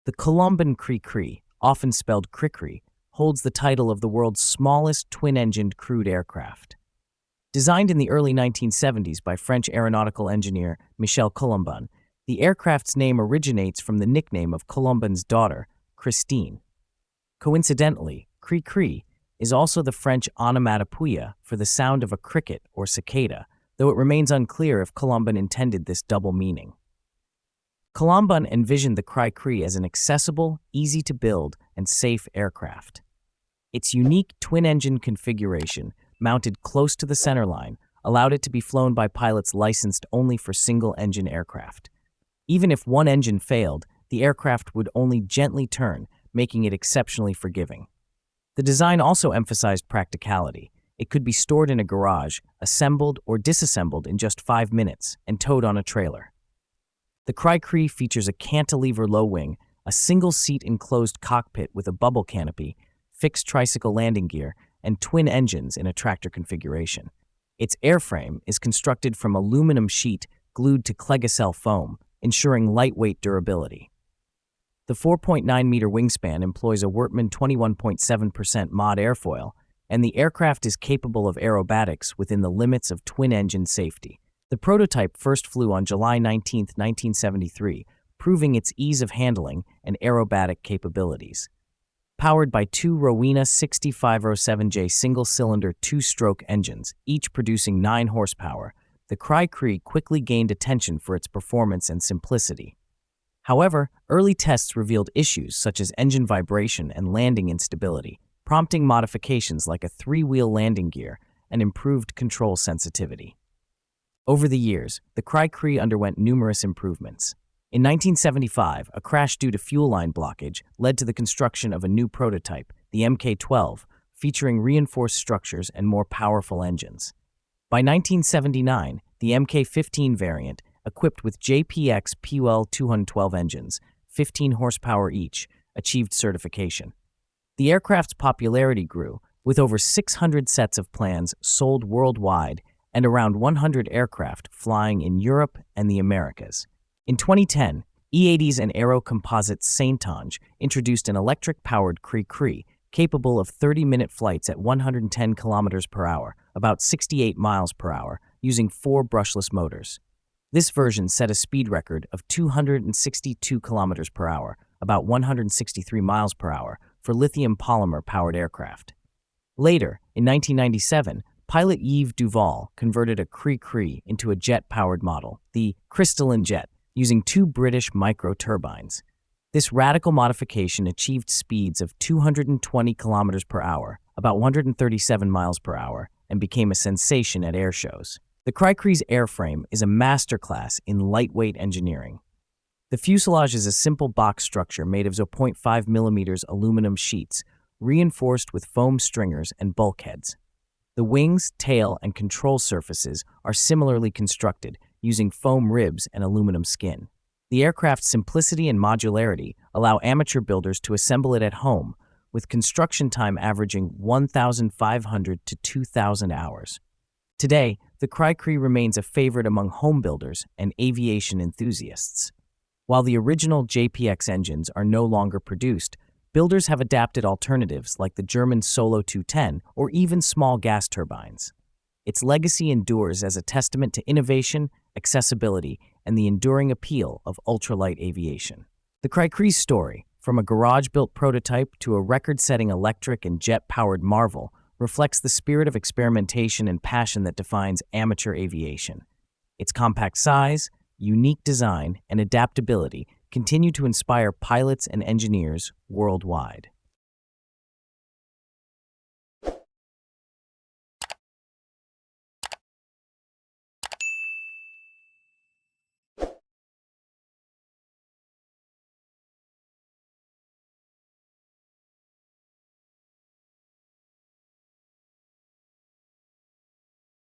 The Colomban Cri-Cri, often spelled Cri-Cri, holds the title of the world's smallest twin-engined crewed aircraft. Designed in the early 1970s by French aeronautical engineer Michel Colomban, the aircraft's name originates from the nickname of Colomban's daughter, Christine. Coincidentally, Cri-Cri is also the French onomatopoeia for the sound of a cricket or cicada, though it remains unclear if Colomban intended this double meaning. Colomban envisioned the Cri-Cri as an accessible, easy-to-build, and safe aircraft. Its unique twin-engine configuration, mounted close to the centerline, allowed it to be flown by pilots licensed only for single-engine aircraft. Even if one engine failed, the aircraft would only gently turn, making it exceptionally forgiving. The design also emphasized practicality. It could be stored in a garage, assembled or disassembled in just 5 minutes, and towed on a trailer. The Cri-Cri features a cantilever low wing, a single-seat enclosed cockpit with a bubble canopy, fixed tricycle landing gear, and twin engines in a tractor configuration. Its airframe is constructed from aluminum sheet glued to Clegacell foam, ensuring lightweight durability. The 4.9-meter wingspan employs a Wortmann 21.7% mod airfoil, and the aircraft is capable of aerobatics within the limits of twin-engine safety. The prototype first flew on July 19, 1973, proving its ease of handling and aerobatic capabilities. Powered by two Rowena 6507J single-cylinder two-stroke engines, each producing 9 horsepower, the Cri-Cri quickly gained attention for its performance and simplicity. However, early tests revealed issues such as engine vibration and landing instability, prompting modifications like a 3-wheel landing gear and improved control sensitivity. Over the years, the Cri-Cri underwent numerous improvements. In 1975, a crash due to fuel line blockage led to the construction of a new prototype, the Mk-12, featuring reinforced structures and more powerful engines. By 1979, the Mk-15 variant, equipped with JPX PUL 212 engines, 15 horsepower each, achieved certification. The aircraft's popularity grew, with over 600 sets of plans sold worldwide and around 100 aircraft flying in Europe and the Americas. In 2010, E80s and Aero Composites Saintonge introduced an electric-powered Cri-Cri capable of 30-minute flights at 110 km per hour, about 68 miles per hour, using 4 brushless motors. This version set a speed record of 262 km per hour, about 163 miles per hour, for lithium polymer-powered aircraft. Later, in 1997, pilot Yves Duval converted a Cri-Cri into a jet-powered model, the Crystalline Jet, using 2 British micro-turbines. This radical modification achieved speeds of 220 km per hour, about 137 miles per hour, and became a sensation at air shows. The Cri-Cri's airframe is a masterclass in lightweight engineering. The fuselage is a simple box structure made of 0.5 mm aluminum sheets, reinforced with foam stringers and bulkheads. The wings, tail, and control surfaces are similarly constructed, using foam ribs and aluminum skin. The aircraft's simplicity and modularity allow amateur builders to assemble it at home, with construction time averaging 1,500 to 2,000 hours. Today, the Cri-Cri remains a favorite among home builders and aviation enthusiasts. While the original JPX engines are no longer produced, builders have adapted alternatives like the German Solo 210 or even small gas turbines. Its legacy endures as a testament to innovation, accessibility, and the enduring appeal of ultralight aviation. The Cri-Cri's story, from a garage-built prototype to a record-setting electric and jet-powered marvel, reflects the spirit of experimentation and passion that defines amateur aviation. Its compact size, unique design, and adaptability continue to inspire pilots and engineers worldwide.